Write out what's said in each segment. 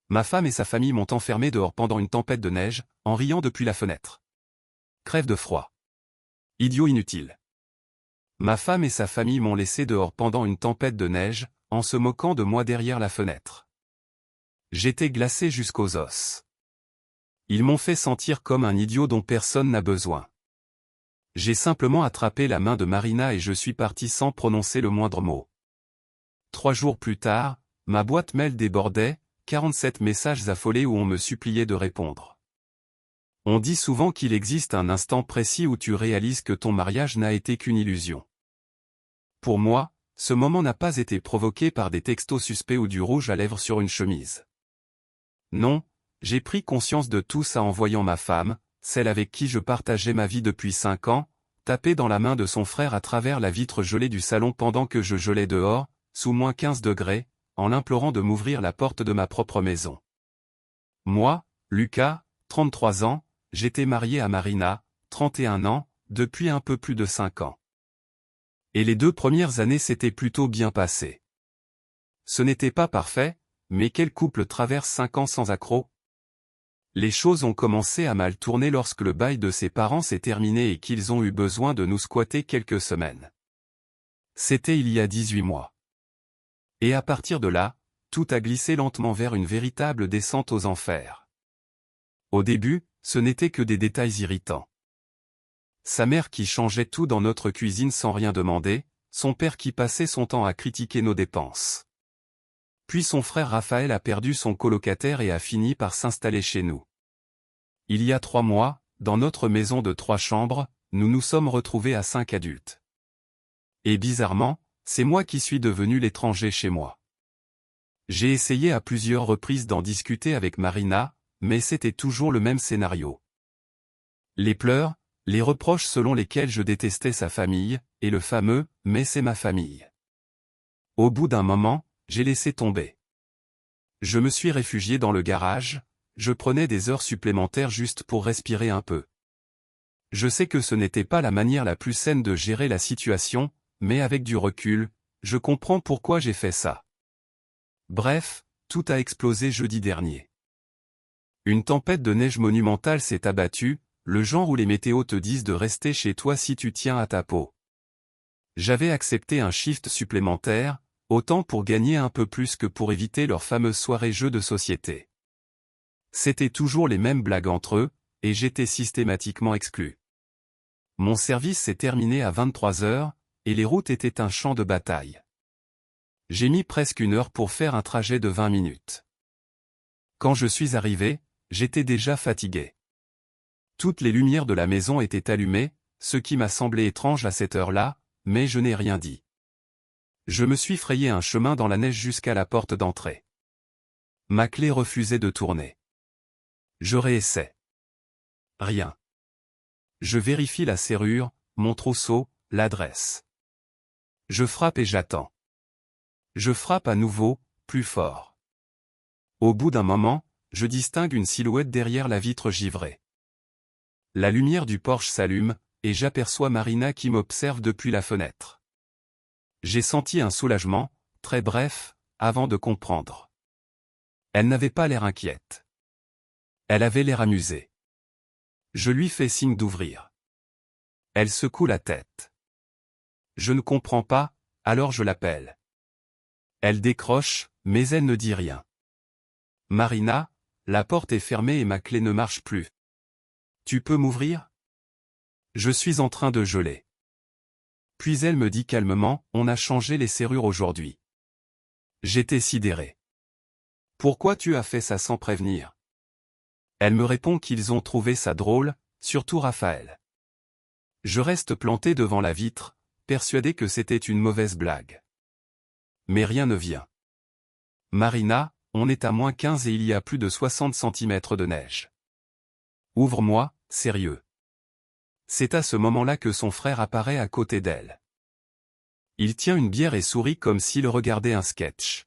Ma femme et sa famille m'ont enfermé dehors pendant une tempête de neige, en riant depuis la fenêtre. Crève de froid. Idiot inutile. Ma femme et sa famille m'ont laissé dehors pendant une tempête de neige, en se moquant de moi derrière la fenêtre. J'étais glacé jusqu'aux os. Ils m'ont fait sentir comme un idiot dont personne n'a besoin. J'ai simplement attrapé la main de Marina et je suis parti sans prononcer le moindre mot. 3 jours plus tard, ma boîte mail débordait, 47 messages affolés où on me suppliait de répondre. On dit souvent qu'il existe un instant précis où tu réalises que ton mariage n'a été qu'une illusion. Pour moi, ce moment n'a pas été provoqué par des textos suspects ou du rouge à lèvres sur une chemise. Non, j'ai pris conscience de tout ça en voyant ma femme, celle avec qui je partageais ma vie depuis 5 ans, taper dans la main de son frère à travers la vitre gelée du salon pendant que je gelais dehors, sous moins 15 degrés, en l'implorant de m'ouvrir la porte de ma propre maison. Moi, Lucas, 33 ans, j'étais marié à Marina, 31 ans, depuis un peu plus de 5 ans. Et les 2 premières années s'étaient plutôt bien passées. Ce n'était pas parfait, mais quel couple traverse 5 ans sans accroc? Les choses ont commencé à mal tourner lorsque le bail de ses parents s'est terminé et qu'ils ont eu besoin de nous squatter quelques semaines. C'était il y a 18 mois. Et à partir de là, tout a glissé lentement vers une véritable descente aux enfers. Au début, ce n'était que des détails irritants. Sa mère qui changeait tout dans notre cuisine sans rien demander, son père qui passait son temps à critiquer nos dépenses. Puis son frère Raphaël a perdu son colocataire et a fini par s'installer chez nous. Il y a 3 mois, dans notre maison de 3 chambres, nous nous sommes retrouvés à 5 adultes. Et bizarrement, c'est moi qui suis devenu l'étranger chez moi. J'ai essayé à plusieurs reprises d'en discuter avec Marina, mais c'était toujours le même scénario. Les pleurs, les reproches selon lesquels je détestais sa famille, et le fameux « mais c'est ma famille ». Au bout d'un moment, j'ai laissé tomber. Je me suis réfugié dans le garage, je prenais des heures supplémentaires juste pour respirer un peu. Je sais que ce n'était pas la manière la plus saine de gérer la situation, mais avec du recul, je comprends pourquoi j'ai fait ça. Bref, tout a explosé jeudi dernier. Une tempête de neige monumentale s'est abattue, le genre où les météos te disent de rester chez toi si tu tiens à ta peau. J'avais accepté un shift supplémentaire, autant pour gagner un peu plus que pour éviter leur fameuse soirée jeux de société. C'était toujours les mêmes blagues entre eux, et j'étais systématiquement exclu. Mon service s'est terminé à 23 heures, et les routes étaient un champ de bataille. J'ai mis presque 1 heure pour faire un trajet de 20 minutes. Quand je suis arrivé, j'étais déjà fatigué. Toutes les lumières de la maison étaient allumées, ce qui m'a semblé étrange à cette heure-là, mais je n'ai rien dit. Je me suis frayé un chemin dans la neige jusqu'à la porte d'entrée. Ma clé refusait de tourner. Je réessaie. Rien. Je vérifie la serrure, mon trousseau, l'adresse. Je frappe et j'attends. Je frappe à nouveau, plus fort. Au bout d'un moment, je distingue une silhouette derrière la vitre givrée. La lumière du porche s'allume, et j'aperçois Marina qui m'observe depuis la fenêtre. J'ai senti un soulagement, très bref, avant de comprendre. Elle n'avait pas l'air inquiète. Elle avait l'air amusée. Je lui fais signe d'ouvrir. Elle secoue la tête. Je ne comprends pas, alors je l'appelle. Elle décroche, mais elle ne dit rien. Marina, la porte est fermée et ma clé ne marche plus. Tu peux m'ouvrir? Je suis en train de geler. Puis elle me dit calmement, on a changé les serrures aujourd'hui. J'étais sidéré. Pourquoi tu as fait ça sans prévenir? Elle me répond qu'ils ont trouvé ça drôle, surtout Raphaël. Je reste planté devant la vitre, persuadé que c'était une mauvaise blague. Mais rien ne vient. Marina, on est à -15 et il y a plus de 60 cm de neige. Ouvre-moi, sérieux. C'est à ce moment-là que son frère apparaît à côté d'elle. Il tient une bière et sourit comme s'il regardait un sketch.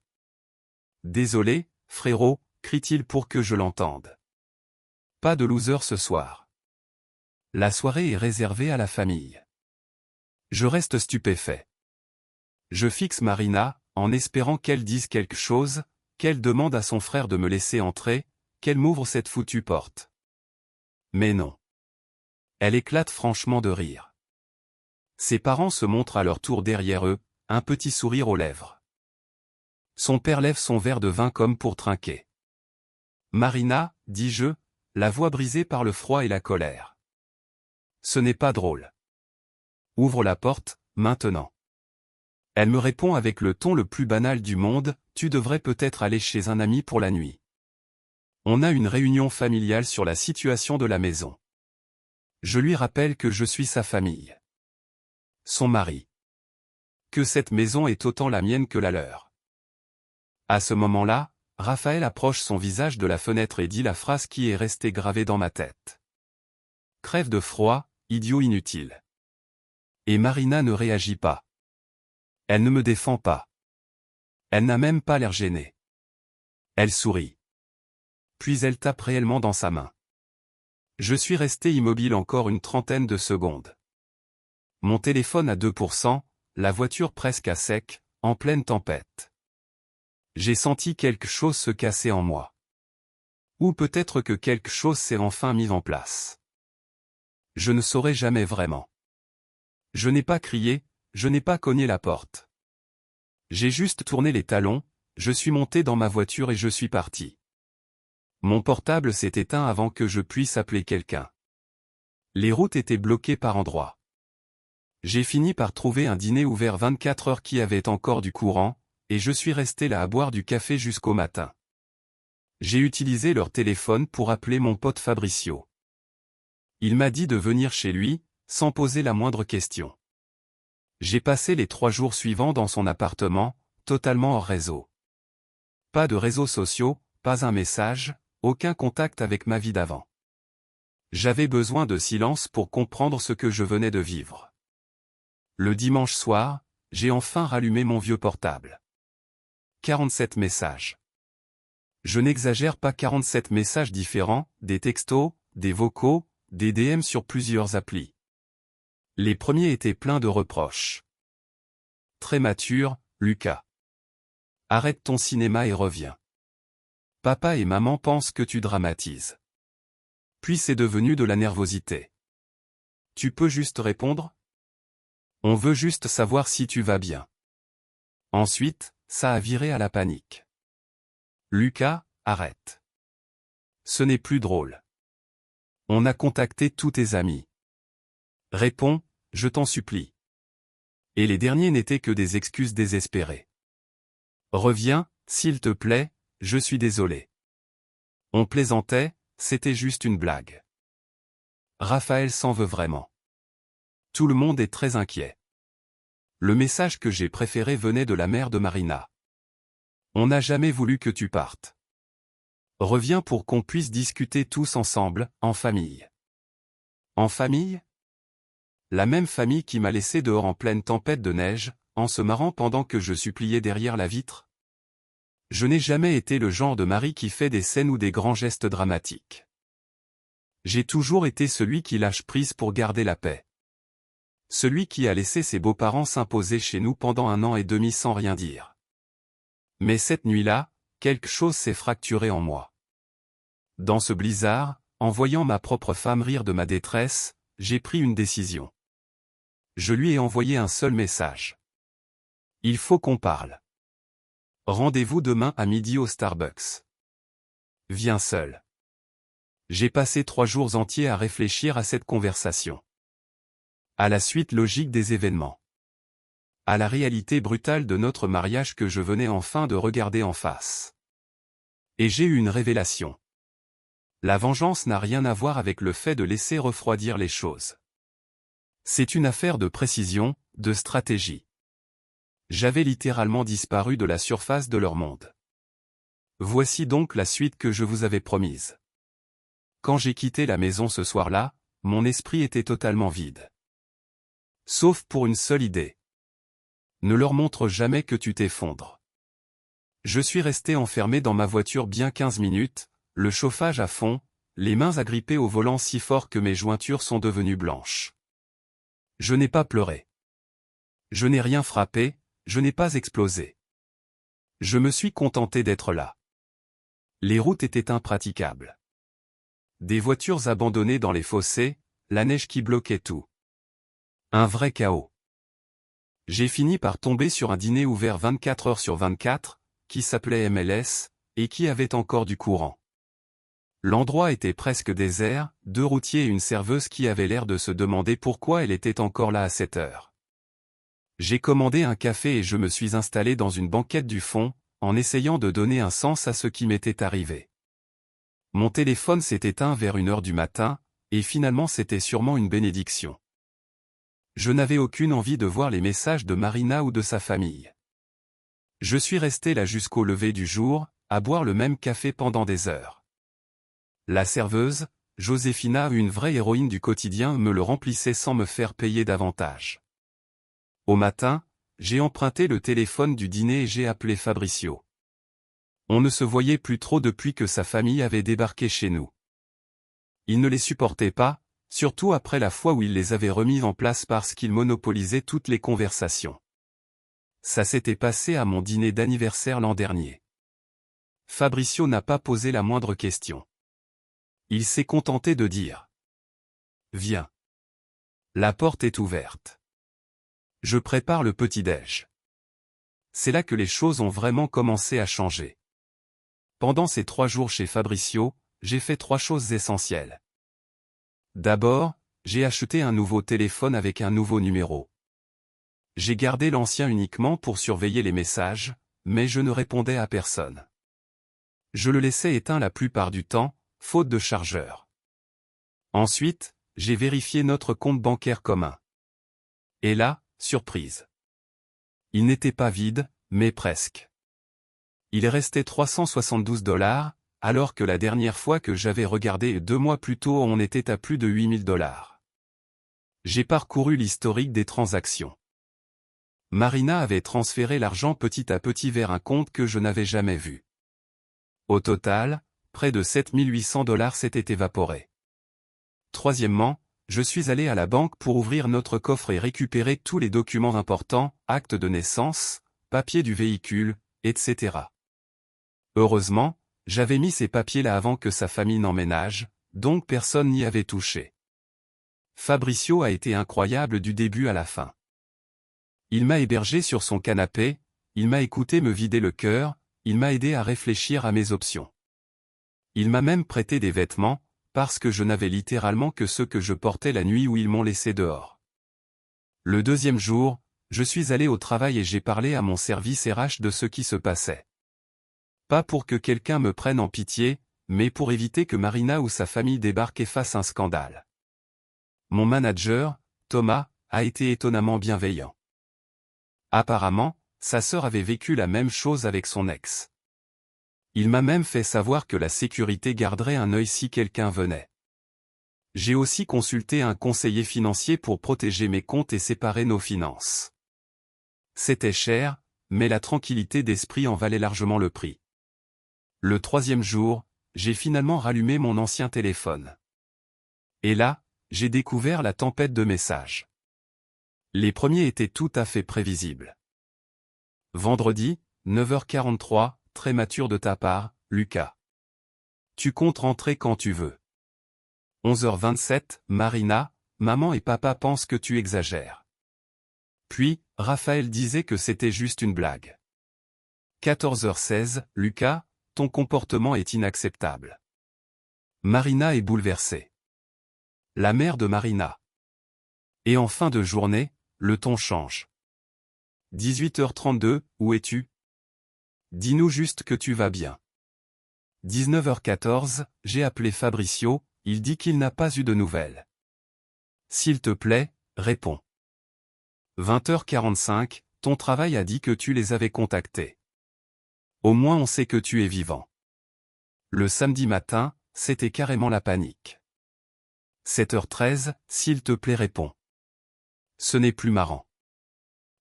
Désolé, frérot, crie-t-il pour que je l'entende. Pas de loser ce soir. La soirée est réservée à la famille. Je reste stupéfait. Je fixe Marina, en espérant qu'elle dise quelque chose, qu'elle demande à son frère de me laisser entrer, qu'elle m'ouvre cette foutue porte. Mais non. Elle éclate franchement de rire. Ses parents se montrent à leur tour derrière eux, un petit sourire aux lèvres. Son père lève son verre de vin comme pour trinquer. Marina, dis-je, la voix brisée par le froid et la colère. Ce n'est pas drôle. Ouvre la porte, maintenant. Elle me répond avec le ton le plus banal du monde, tu devrais peut-être aller chez un ami pour la nuit. On a une réunion familiale sur la situation de la maison. Je lui rappelle que je suis sa famille. Son mari. Que cette maison est autant la mienne que la leur. À ce moment-là, Raphaël approche son visage de la fenêtre et dit la phrase qui est restée gravée dans ma tête. Crève de froid, idiot inutile. Et Marina ne réagit pas. Elle ne me défend pas. Elle n'a même pas l'air gênée. Elle sourit. Puis elle tape réellement dans sa main. Je suis resté immobile encore une trentaine de secondes. Mon téléphone à 2%, la voiture presque à sec, en pleine tempête. J'ai senti quelque chose se casser en moi. Ou peut-être que quelque chose s'est enfin mis en place. Je ne saurais jamais vraiment. Je n'ai pas crié, je n'ai pas cogné la porte. J'ai juste tourné les talons, je suis monté dans ma voiture et je suis parti. Mon portable s'est éteint avant que je puisse appeler quelqu'un. Les routes étaient bloquées par endroits. J'ai fini par trouver un dîner ouvert 24 heures qui avait encore du courant, et je suis resté là à boire du café jusqu'au matin. J'ai utilisé leur téléphone pour appeler mon pote Fabricio. Il m'a dit de venir chez lui, sans poser la moindre question. J'ai passé les 3 jours suivants dans son appartement, totalement hors réseau. Pas de réseaux sociaux, pas un message, aucun contact avec ma vie d'avant. J'avais besoin de silence pour comprendre ce que je venais de vivre. Le dimanche soir, j'ai enfin rallumé mon vieux portable. 47 messages. Je n'exagère pas, 47 messages différents, des textos, des vocaux, des DM sur plusieurs applis. Les premiers étaient pleins de reproches. Très mature, Lucas. Arrête ton cinéma et reviens. Papa et maman pensent que tu dramatises. Puis c'est devenu de la nervosité. Tu peux juste répondre? On veut juste savoir si tu vas bien. Ensuite, ça a viré à la panique. Lucas, arrête. Ce n'est plus drôle. On a contacté tous tes amis. Réponds, je t'en supplie. Et les derniers n'étaient que des excuses désespérées. Reviens, s'il te plaît, je suis désolé. On plaisantait, c'était juste une blague. Raphaël s'en veut vraiment. Tout le monde est très inquiet. Le message que j'ai préféré venait de la mère de Marina. On n'a jamais voulu que tu partes. Reviens pour qu'on puisse discuter tous ensemble, en famille. En famille? La même famille qui m'a laissé dehors en pleine tempête de neige, en se marrant pendant que je suppliais derrière la vitre? Je n'ai jamais été le genre de mari qui fait des scènes ou des grands gestes dramatiques. J'ai toujours été celui qui lâche prise pour garder la paix. Celui qui a laissé ses beaux-parents s'imposer chez nous pendant 1 an et demi sans rien dire. Mais cette nuit-là, quelque chose s'est fracturé en moi. Dans ce blizzard, en voyant ma propre femme rire de ma détresse, j'ai pris une décision. Je lui ai envoyé un seul message. Il faut qu'on parle. Rendez-vous demain à midi au Starbucks. Viens seul. J'ai passé 3 jours entiers à réfléchir à cette conversation. À la suite logique des événements. À la réalité brutale de notre mariage que je venais enfin de regarder en face. Et j'ai eu une révélation. La vengeance n'a rien à voir avec le fait de laisser refroidir les choses. C'est une affaire de précision, de stratégie. J'avais littéralement disparu de la surface de leur monde. Voici donc la suite que je vous avais promise. Quand j'ai quitté la maison ce soir-là, mon esprit était totalement vide. Sauf pour une seule idée. Ne leur montre jamais que tu t'effondres. Je suis resté enfermé dans ma voiture bien 15 minutes, le chauffage à fond, les mains agrippées au volant si fort que mes jointures sont devenues blanches. Je n'ai pas pleuré. Je n'ai rien frappé, je n'ai pas explosé. Je me suis contenté d'être là. Les routes étaient impraticables. Des voitures abandonnées dans les fossés, la neige qui bloquait tout. Un vrai chaos. J'ai fini par tomber sur un dîner ouvert 24 heures sur 24, qui s'appelait MLS, et qui avait encore du courant. L'endroit était presque désert, 2 routiers et une serveuse qui avaient l'air de se demander pourquoi elle était encore là à cette heure. J'ai commandé un café et je me suis installé dans une banquette du fond, en essayant de donner un sens à ce qui m'était arrivé. Mon téléphone s'est éteint vers 1 heure du matin, et finalement c'était sûrement une bénédiction. Je n'avais aucune envie de voir les messages de Marina ou de sa famille. Je suis resté là jusqu'au lever du jour, à boire le même café pendant des heures. La serveuse, Josefina, une vraie héroïne du quotidien, me le remplissait sans me faire payer davantage. Au matin, j'ai emprunté le téléphone du dîner et j'ai appelé Fabricio. On ne se voyait plus trop depuis que sa famille avait débarqué chez nous. Il ne les supportait pas, surtout après la fois où il les avait remis en place parce qu'il monopolisait toutes les conversations. Ça s'était passé à mon dîner d'anniversaire l'an dernier. Fabricio n'a pas posé la moindre question. Il s'est contenté de dire « Viens. La porte est ouverte. Je prépare le petit-déj. » C'est là que les choses ont vraiment commencé à changer. Pendant ces 3 jours chez Fabricio, j'ai fait 3 choses essentielles. D'abord, j'ai acheté un nouveau téléphone avec un nouveau numéro. J'ai gardé l'ancien uniquement pour surveiller les messages, mais je ne répondais à personne. Je le laissais éteint la plupart du temps, faute de chargeur. Ensuite, j'ai vérifié notre compte bancaire commun. Et là, surprise. Il n'était pas vide, mais presque. Il restait $372, alors que la dernière fois que j'avais regardé 2 mois plus tôt on était à plus de $8000. J'ai parcouru l'historique des transactions. Marina avait transféré l'argent petit à petit vers un compte que je n'avais jamais vu. Au total, près de $7800 s'étaient évaporés. Troisièmement, je suis allé à la banque pour ouvrir notre coffre et récupérer tous les documents importants, actes de naissance, papiers du véhicule, etc. Heureusement, j'avais mis ces papiers-là avant que sa famille n'emménage, donc personne n'y avait touché. Fabricio a été incroyable du début à la fin. Il m'a hébergé sur son canapé, il m'a écouté me vider le cœur, il m'a aidé à réfléchir à mes options. Il m'a même prêté des vêtements, parce que je n'avais littéralement que ceux que je portais la nuit où ils m'ont laissé dehors. Le 2e jour, je suis allé au travail et j'ai parlé à mon service RH de ce qui se passait. Pas pour que quelqu'un me prenne en pitié, mais pour éviter que Marina ou sa famille débarquent et fassent un scandale. Mon manager, Thomas, a été étonnamment bienveillant. Apparemment, sa sœur avait vécu la même chose avec son ex. Il m'a même fait savoir que la sécurité garderait un œil si quelqu'un venait. J'ai aussi consulté un conseiller financier pour protéger mes comptes et séparer nos finances. C'était cher, mais la tranquillité d'esprit en valait largement le prix. Le 3e jour, j'ai finalement rallumé mon ancien téléphone. Et là, j'ai découvert la tempête de messages. Les premiers étaient tout à fait prévisibles. Vendredi, 9h43, très mature de ta part, Lucas. Tu comptes rentrer quand tu veux. 11h27, Marina, maman et papa pensent que tu exagères. Puis, Raphaël disait que c'était juste une blague. 14h16, Lucas, ton comportement est inacceptable. Marina est bouleversée. La mère de Marina. Et en fin de journée, le ton change. 18h32, où es-tu? Dis-nous juste que tu vas bien. 19h14, j'ai appelé Fabricio, il dit qu'il n'a pas eu de nouvelles. S'il te plaît, réponds. 20h45, ton travail a dit que tu les avais contactés. Au moins on sait que tu es vivant. Le samedi matin, c'était carrément la panique. 7h13, s'il te plaît réponds. Ce n'est plus marrant.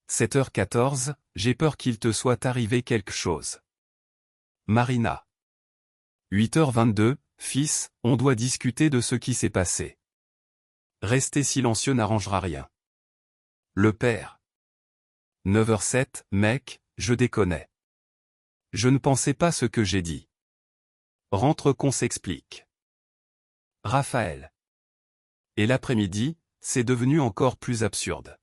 7h14, j'ai peur qu'il te soit arrivé quelque chose. Marina. 8h22, fils, on doit discuter de ce qui s'est passé. Rester silencieux n'arrangera rien. Le père. 9h07, mec, je déconnais. Je ne pensais pas ce que j'ai dit. Rentre qu'on s'explique. Raphaël. Et l'après-midi, c'est devenu encore plus absurde.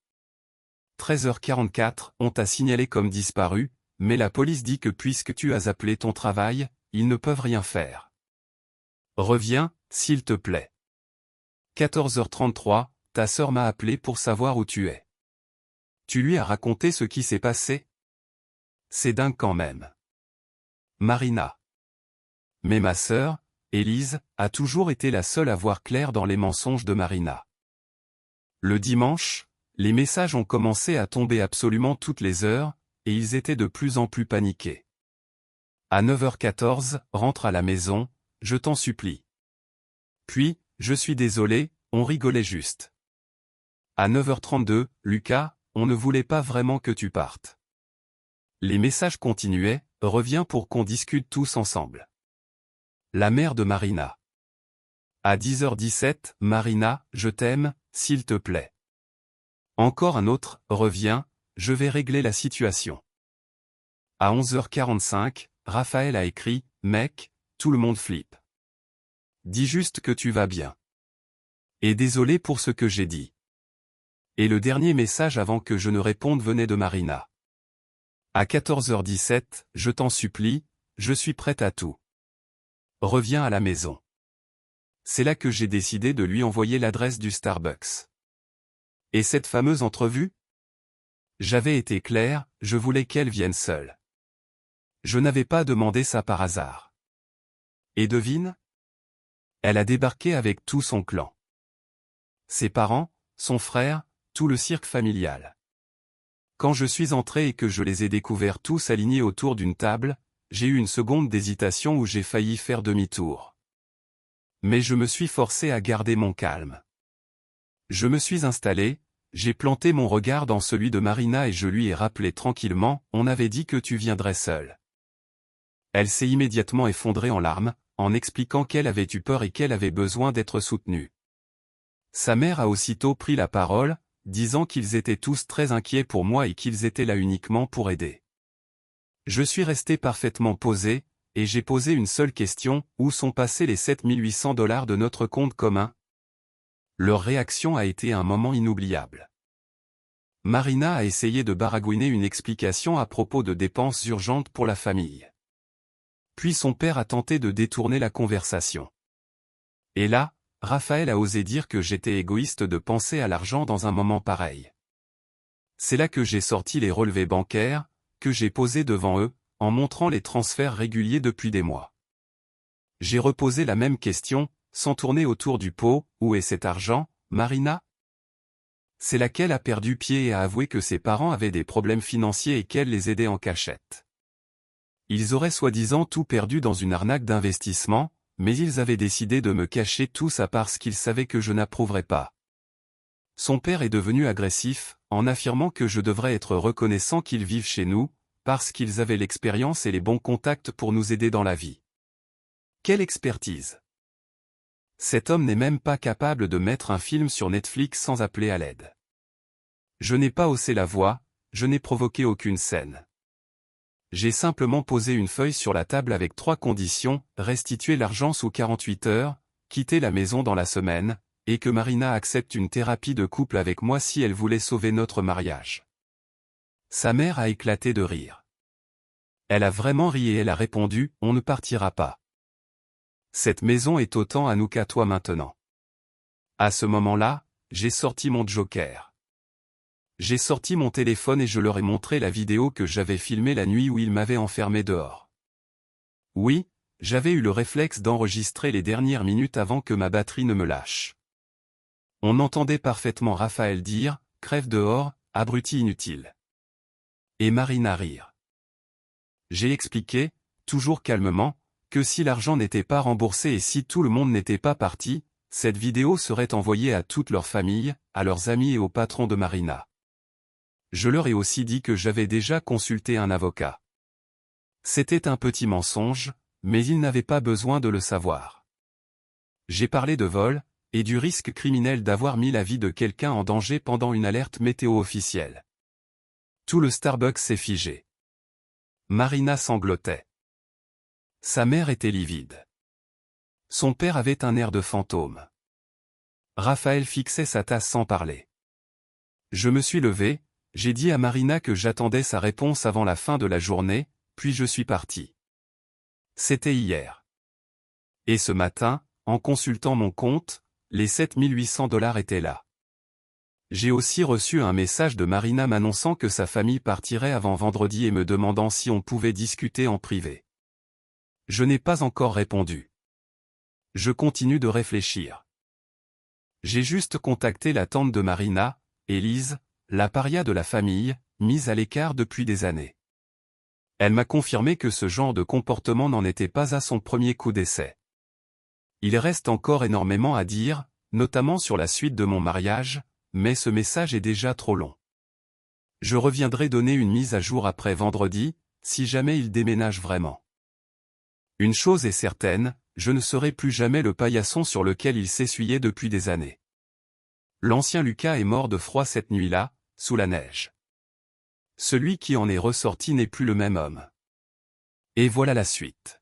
13h44, on t'a signalé comme disparu, mais la police dit que puisque tu as appelé ton travail, ils ne peuvent rien faire. Reviens, s'il te plaît. 14h33, ta sœur m'a appelé pour savoir où tu es. Tu lui as raconté ce qui s'est passé? C'est dingue quand même. Marina. Mais ma sœur, Élise, a toujours été la seule à voir clair dans les mensonges de Marina. Le dimanche, les messages ont commencé à tomber absolument toutes les heures, et ils étaient de plus en plus paniqués. À 9h14, rentre à la maison, je t'en supplie. Puis, je suis désolé, on rigolait juste. À 9h32, Lucas, on ne voulait pas vraiment que tu partes. Les messages continuaient, reviens pour qu'on discute tous ensemble. La mère de Marina. À 10h17, Marina, je t'aime, s'il te plaît. Encore un autre, reviens, je vais régler la situation. À 11h45, Raphaël a écrit, mec, tout le monde flippe. Dis juste que tu vas bien. Et désolé pour ce que j'ai dit. Et le dernier message avant que je ne réponde venait de Marina. À 14h17, je t'en supplie, je suis prête à tout. Reviens à la maison. C'est là que j'ai décidé de lui envoyer l'adresse du Starbucks. Et cette fameuse entrevue? J'avais été clair, je voulais qu'elle vienne seule. Je n'avais pas demandé ça par hasard. Et devine? Elle a débarqué avec tout son clan. Ses parents, son frère, tout le cirque familial. Quand je suis entré et que je les ai découverts tous alignés autour d'une table, j'ai eu une seconde d'hésitation où j'ai failli faire demi-tour. Mais je me suis forcé à garder mon calme. Je me suis installé, j'ai planté mon regard dans celui de Marina et je lui ai rappelé tranquillement, on avait dit que tu viendrais seule. Elle s'est immédiatement effondrée en larmes, en expliquant qu'elle avait eu peur et qu'elle avait besoin d'être soutenue. Sa mère a aussitôt pris la parole, disant qu'ils étaient tous très inquiets pour moi et qu'ils étaient là uniquement pour aider. Je suis resté parfaitement posé, et j'ai posé une seule question, où sont passés les 7800 $ de notre compte commun? Leur réaction a été un moment inoubliable. Marina a essayé de baragouiner une explication à propos de dépenses urgentes pour la famille. Puis son père a tenté de détourner la conversation. Et là, Raphaël a osé dire que j'étais égoïste de penser à l'argent dans un moment pareil. C'est là que j'ai sorti les relevés bancaires, que j'ai posés devant eux, en montrant les transferts réguliers depuis des mois. J'ai reposé la même question, sans tourner autour du pot, où est cet argent, Marina? C'est là qu'elle a perdu pied et a avoué que ses parents avaient des problèmes financiers et qu'elle les aidait en cachette. Ils auraient soi-disant tout perdu dans une arnaque d'investissement, mais ils avaient décidé de me cacher tout ça parce qu'ils savaient que je n'approuverais pas. Son père est devenu agressif, en affirmant que je devrais être reconnaissant qu'ils vivent chez nous, parce qu'ils avaient l'expérience et les bons contacts pour nous aider dans la vie. Quelle expertise! Cet homme n'est même pas capable de mettre un film sur Netflix sans appeler à l'aide. Je n'ai pas haussé la voix, je n'ai provoqué aucune scène. J'ai simplement posé une feuille sur la table avec 3 conditions, restituer l'argent sous 48 heures, quitter la maison dans la semaine, et que Marina accepte une thérapie de couple avec moi si elle voulait sauver notre mariage. Sa mère a éclaté de rire. Elle a vraiment ri et elle a répondu, on ne partira pas. Cette maison est autant à nous qu'à toi maintenant. À ce moment-là, j'ai sorti mon joker. J'ai sorti mon téléphone et je leur ai montré la vidéo que j'avais filmée la nuit où ils m'avaient enfermé dehors. Oui, j'avais eu le réflexe d'enregistrer les dernières minutes avant que ma batterie ne me lâche. On entendait parfaitement Raphaël dire, crève dehors, abruti inutile. Et Marina rire. J'ai expliqué, toujours calmement, que si l'argent n'était pas remboursé et si tout le monde n'était pas parti, cette vidéo serait envoyée à toute leur famille, à leurs amis et au patron de Marina. Je leur ai aussi dit que j'avais déjà consulté un avocat. C'était un petit mensonge, mais ils n'avaient pas besoin de le savoir. J'ai parlé de vol, et du risque criminel d'avoir mis la vie de quelqu'un en danger pendant une alerte météo officielle. Tout le Starbucks s'est figé. Marina sanglotait. Sa mère était livide. Son père avait un air de fantôme. Raphaël fixait sa tasse sans parler. Je me suis levé, j'ai dit à Marina que j'attendais sa réponse avant la fin de la journée, puis je suis parti. C'était hier. Et ce matin, en consultant mon compte, les 7800 $ étaient là. J'ai aussi reçu un message de Marina m'annonçant que sa famille partirait avant vendredi et me demandant si on pouvait discuter en privé. Je n'ai pas encore répondu. Je continue de réfléchir. J'ai juste contacté la tante de Marina, Élise, la paria de la famille, mise à l'écart depuis des années. Elle m'a confirmé que ce genre de comportement n'en était pas à son premier coup d'essai. Il reste encore énormément à dire, notamment sur la suite de mon mariage, mais ce message est déjà trop long. Je reviendrai donner une mise à jour après vendredi, si jamais il déménage vraiment. Une chose est certaine, je ne serai plus jamais le paillasson sur lequel il s'essuyait depuis des années. L'ancien Lucas est mort de froid cette nuit-là, sous la neige. Celui qui en est ressorti n'est plus le même homme. Et voilà la suite.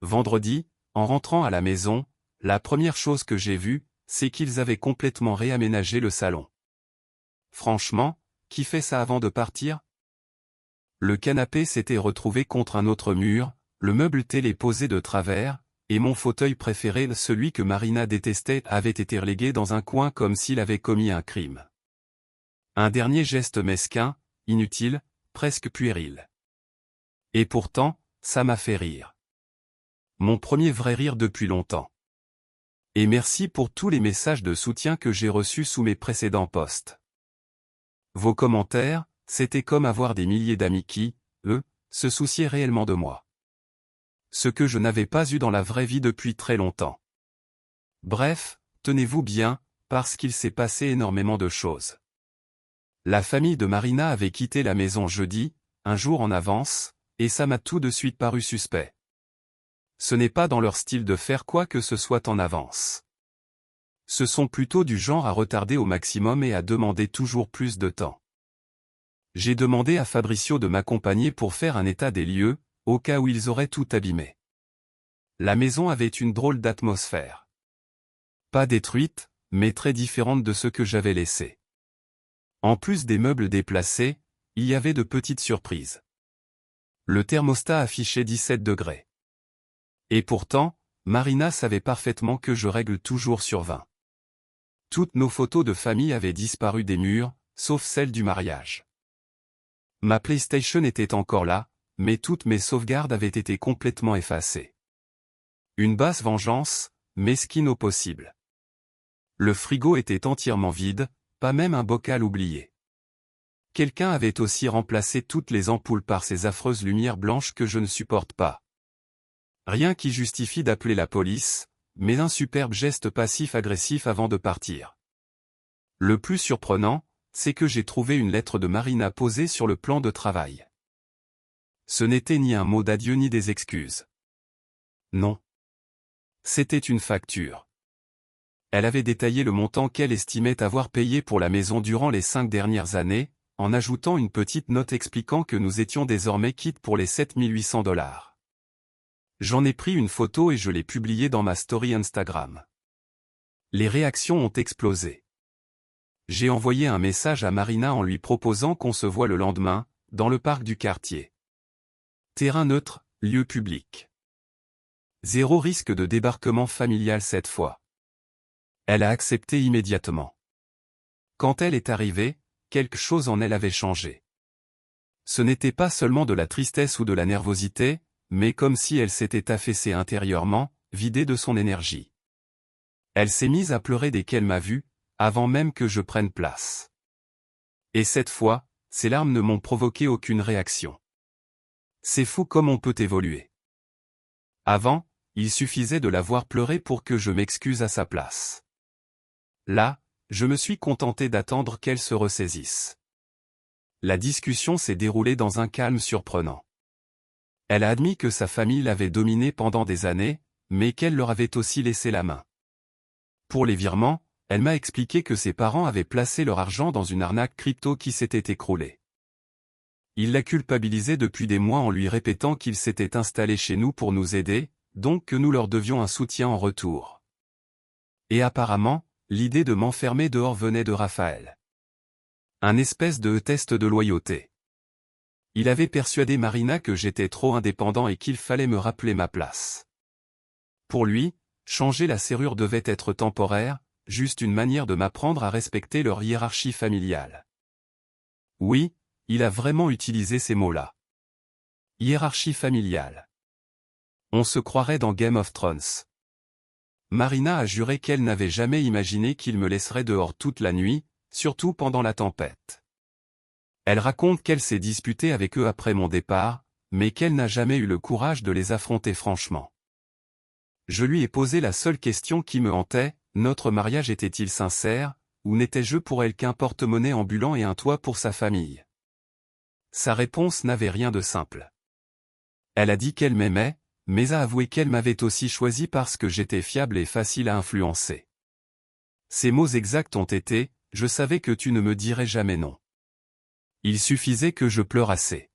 Vendredi, en rentrant à la maison, la première chose que j'ai vue, c'est qu'ils avaient complètement réaménagé le salon. Franchement, qui fait ça avant de partir? Le canapé s'était retrouvé contre un autre mur, le meuble télé posé de travers, et mon fauteuil préféré, celui que Marina détestait, avait été relégué dans un coin comme s'il avait commis un crime. Un dernier geste mesquin, inutile, presque puéril. Et pourtant, ça m'a fait rire. Mon premier vrai rire depuis longtemps. Et merci pour tous les messages de soutien que j'ai reçus sous mes précédents posts. Vos commentaires, c'était comme avoir des milliers d'amis qui, eux, se souciaient réellement de moi. Ce que je n'avais pas eu dans la vraie vie depuis très longtemps. Bref, tenez-vous bien, parce qu'il s'est passé énormément de choses. La famille de Marina avait quitté la maison jeudi, un jour en avance, et ça m'a tout de suite paru suspect. Ce n'est pas dans leur style de faire quoi que ce soit en avance. Ce sont plutôt du genre à retarder au maximum et à demander toujours plus de temps. J'ai demandé à Fabricio de m'accompagner pour faire un état des lieux, au cas où ils auraient tout abîmé. La maison avait une drôle d'atmosphère. Pas détruite, mais très différente de ce que j'avais laissé. En plus des meubles déplacés, il y avait de petites surprises. Le thermostat affichait 17 degrés. Et pourtant, Marina savait parfaitement que je règle toujours sur 20. Toutes nos photos de famille avaient disparu des murs, sauf celle du mariage. Ma PlayStation était encore là, mais toutes mes sauvegardes avaient été complètement effacées. Une basse vengeance, mesquine au possible. Le frigo était entièrement vide, pas même un bocal oublié. Quelqu'un avait aussi remplacé toutes les ampoules par ces affreuses lumières blanches que je ne supporte pas. Rien qui justifie d'appeler la police, mais un superbe geste passif-agressif avant de partir. Le plus surprenant, c'est que j'ai trouvé une lettre de Marina posée sur le plan de travail. Ce n'était ni un mot d'adieu ni des excuses. Non. C'était une facture. Elle avait détaillé le montant qu'elle estimait avoir payé pour la maison durant les 5 dernières années, en ajoutant une petite note expliquant que nous étions désormais quittes pour les 7800 $. J'en ai pris une photo et je l'ai publiée dans ma story Instagram. Les réactions ont explosé. J'ai envoyé un message à Marina en lui proposant qu'on se voie le lendemain, dans le parc du quartier. Terrain neutre, lieu public. Zéro risque de débarquement familial cette fois. Elle a accepté immédiatement. Quand elle est arrivée, quelque chose en elle avait changé. Ce n'était pas seulement de la tristesse ou de la nervosité, mais comme si elle s'était affaissée intérieurement, vidée de son énergie. Elle s'est mise à pleurer dès qu'elle m'a vu, avant même que je prenne place. Et cette fois, ses larmes ne m'ont provoqué aucune réaction. C'est fou comme on peut évoluer. Avant, il suffisait de la voir pleurer pour que je m'excuse à sa place. Là, je me suis contenté d'attendre qu'elle se ressaisisse. La discussion s'est déroulée dans un calme surprenant. Elle a admis que sa famille l'avait dominée pendant des années, mais qu'elle leur avait aussi laissé la main. Pour les virements, elle m'a expliqué que ses parents avaient placé leur argent dans une arnaque crypto qui s'était écroulée. Il la culpabilisait depuis des mois en lui répétant qu'il s'était installé chez nous pour nous aider, donc que nous leur devions un soutien en retour. Et apparemment, l'idée de m'enfermer dehors venait de Raphaël. Un espèce de test de loyauté. Il avait persuadé Marina que j'étais trop indépendant et qu'il fallait me rappeler ma place. Pour lui, changer la serrure devait être temporaire, juste une manière de m'apprendre à respecter leur hiérarchie familiale. Oui, il a vraiment utilisé ces mots-là. Hiérarchie familiale. On se croirait dans Game of Thrones. Marina a juré qu'elle n'avait jamais imaginé qu'il me laisserait dehors toute la nuit, surtout pendant la tempête. Elle raconte qu'elle s'est disputée avec eux après mon départ, mais qu'elle n'a jamais eu le courage de les affronter franchement. Je lui ai posé la seule question qui me hantait, notre mariage était-il sincère, ou n'étais-je pour elle qu'un porte-monnaie ambulant et un toit pour sa famille? Sa réponse n'avait rien de simple. Elle a dit qu'elle m'aimait, mais a avoué qu'elle m'avait aussi choisi parce que j'étais fiable et facile à influencer. Ses mots exacts ont été « Je savais que tu ne me dirais jamais non. Il suffisait que je pleure assez. »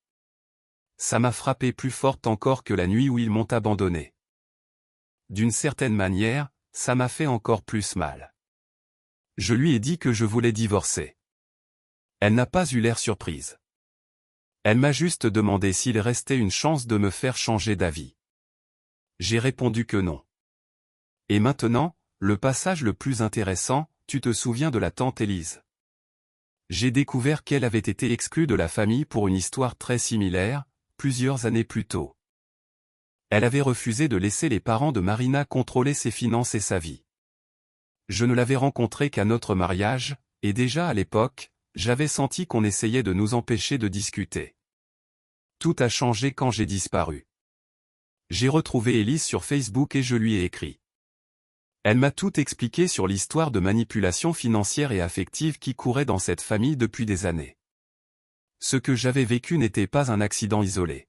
Ça m'a frappé plus forte encore que la nuit où ils m'ont abandonné. D'une certaine manière, ça m'a fait encore plus mal. Je lui ai dit que je voulais divorcer. Elle n'a pas eu l'air surprise. Elle m'a juste demandé s'il restait une chance de me faire changer d'avis. J'ai répondu que non. Et maintenant, le passage le plus intéressant, tu te souviens de la tante Élise. J'ai découvert qu'elle avait été exclue de la famille pour une histoire très similaire, plusieurs années plus tôt. Elle avait refusé de laisser les parents de Marina contrôler ses finances et sa vie. Je ne l'avais rencontrée qu'à notre mariage, et déjà à l'époque, j'avais senti qu'on essayait de nous empêcher de discuter. Tout a changé quand j'ai disparu. J'ai retrouvé Élise sur Facebook et je lui ai écrit. Elle m'a tout expliqué sur l'histoire de manipulation financière et affective qui courait dans cette famille depuis des années. Ce que j'avais vécu n'était pas un accident isolé.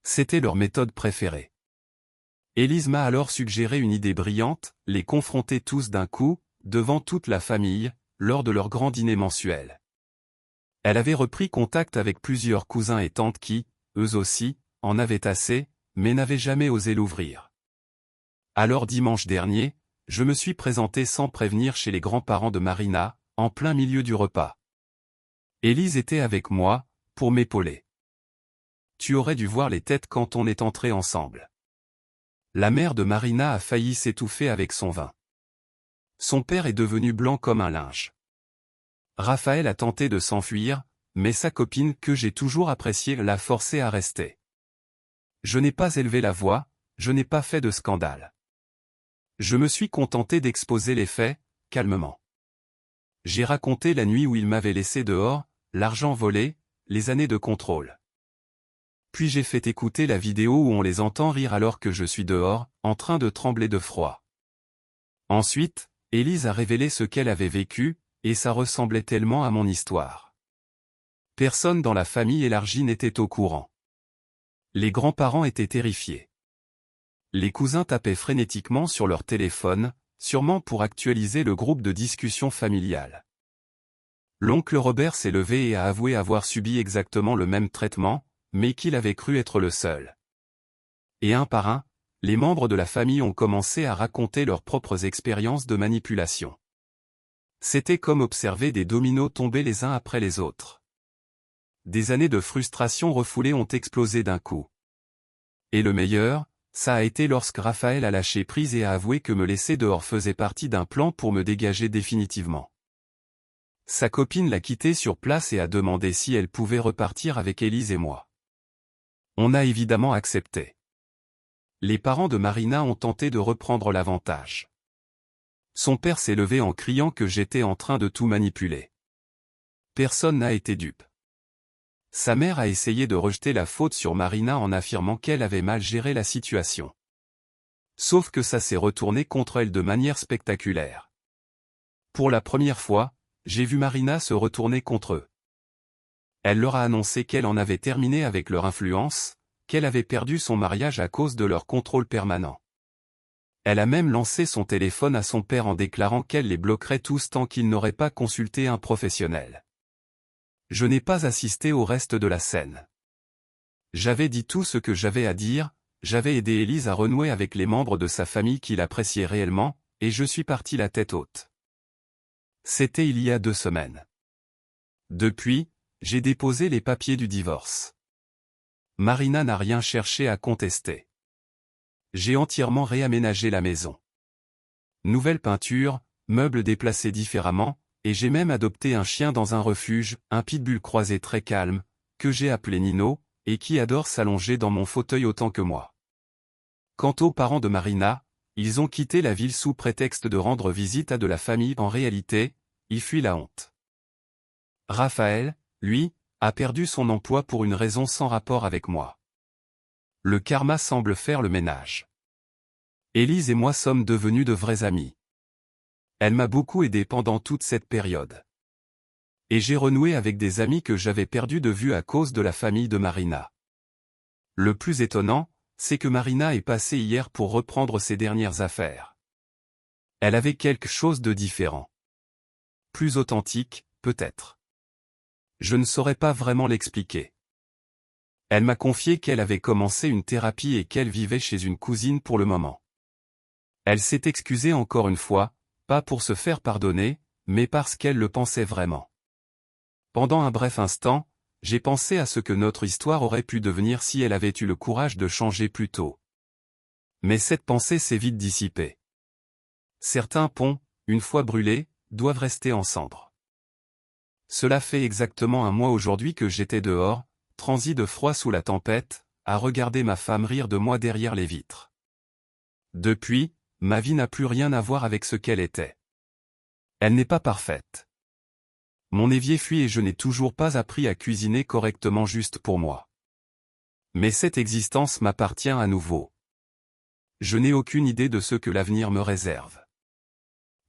C'était leur méthode préférée. Élise m'a alors suggéré une idée brillante, les confronter tous d'un coup, devant toute la famille, lors de leur grand dîner mensuel. Elle avait repris contact avec plusieurs cousins et tantes qui, eux aussi, en avaient assez, mais n'avaient jamais osé l'ouvrir. Alors dimanche dernier, je me suis présenté sans prévenir chez les grands-parents de Marina, en plein milieu du repas. Élise était avec moi, pour m'épauler. Tu aurais dû voir les têtes quand on est entrés ensemble. La mère de Marina a failli s'étouffer avec son vin. Son père est devenu blanc comme un linge. Raphaël a tenté de s'enfuir, mais sa copine que j'ai toujours appréciée l'a forcé à rester. Je n'ai pas élevé la voix, je n'ai pas fait de scandale. Je me suis contenté d'exposer les faits, calmement. J'ai raconté la nuit où il m'avait laissé dehors, l'argent volé, les années de contrôle. Puis j'ai fait écouter la vidéo où on les entend rire alors que je suis dehors, en train de trembler de froid. Ensuite, Élise a révélé ce qu'elle avait vécu, et ça ressemblait tellement à mon histoire. Personne dans la famille élargie n'était au courant. Les grands-parents étaient terrifiés. Les cousins tapaient frénétiquement sur leur téléphone, sûrement pour actualiser le groupe de discussion familiale. L'oncle Robert s'est levé et a avoué avoir subi exactement le même traitement, mais qu'il avait cru être le seul. Et un par un, les membres de la famille ont commencé à raconter leurs propres expériences de manipulation. C'était comme observer des dominos tomber les uns après les autres. Des années de frustration refoulée ont explosé d'un coup. Et le meilleur, ça a été lorsque Raphaël a lâché prise et a avoué que me laisser dehors faisait partie d'un plan pour me dégager définitivement. Sa copine l'a quitté sur place et a demandé si elle pouvait repartir avec Élise et moi. On a évidemment accepté. Les parents de Marina ont tenté de reprendre l'avantage. Son père s'est levé en criant que j'étais en train de tout manipuler. Personne n'a été dupe. Sa mère a essayé de rejeter la faute sur Marina en affirmant qu'elle avait mal géré la situation. Sauf que ça s'est retourné contre elle de manière spectaculaire. Pour la première fois, j'ai vu Marina se retourner contre eux. Elle leur a annoncé qu'elle en avait terminé avec leur influence, qu'elle avait perdu son mariage à cause de leur contrôle permanent. Elle a même lancé son téléphone à son père en déclarant qu'elle les bloquerait tous tant qu'ils n'auraient pas consulté un professionnel. Je n'ai pas assisté au reste de la scène. J'avais dit tout ce que j'avais à dire, j'avais aidé Élise à renouer avec les membres de sa famille qui l'appréciaient réellement, et je suis parti la tête haute. C'était il y a 2 semaines. Depuis, j'ai déposé les papiers du divorce. Marina n'a rien cherché à contester. J'ai entièrement réaménagé la maison. Nouvelle peinture, meubles déplacés différemment, et j'ai même adopté un chien dans un refuge, un pitbull croisé très calme, que j'ai appelé Nino, et qui adore s'allonger dans mon fauteuil autant que moi. Quant aux parents de Marina, ils ont quitté la ville sous prétexte de rendre visite à de la famille. En réalité, ils fuient la honte. Raphaël, lui, a perdu son emploi pour une raison sans rapport avec moi. Le karma semble faire le ménage. Élise et moi sommes devenus de vrais amis. Elle m'a beaucoup aidé pendant toute cette période. Et j'ai renoué avec des amis que j'avais perdus de vue à cause de la famille de Marina. Le plus étonnant, c'est que Marina est passée hier pour reprendre ses dernières affaires. Elle avait quelque chose de différent. Plus authentique, peut-être. Je ne saurais pas vraiment l'expliquer. Elle m'a confié qu'elle avait commencé une thérapie et qu'elle vivait chez une cousine pour le moment. Elle s'est excusée encore une fois, pas pour se faire pardonner, mais parce qu'elle le pensait vraiment. Pendant un bref instant, j'ai pensé à ce que notre histoire aurait pu devenir si elle avait eu le courage de changer plus tôt. Mais cette pensée s'est vite dissipée. Certains ponts, une fois brûlés, doivent rester en cendres. Cela fait exactement 1 mois aujourd'hui que j'étais dehors, transi de froid sous la tempête, à regarder ma femme rire de moi derrière les vitres. Depuis, ma vie n'a plus rien à voir avec ce qu'elle était. Elle n'est pas parfaite. Mon évier fuit et je n'ai toujours pas appris à cuisiner correctement juste pour moi. Mais cette existence m'appartient à nouveau. Je n'ai aucune idée de ce que l'avenir me réserve.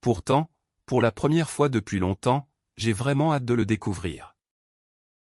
Pourtant, pour la première fois depuis longtemps, j'ai vraiment hâte de le découvrir.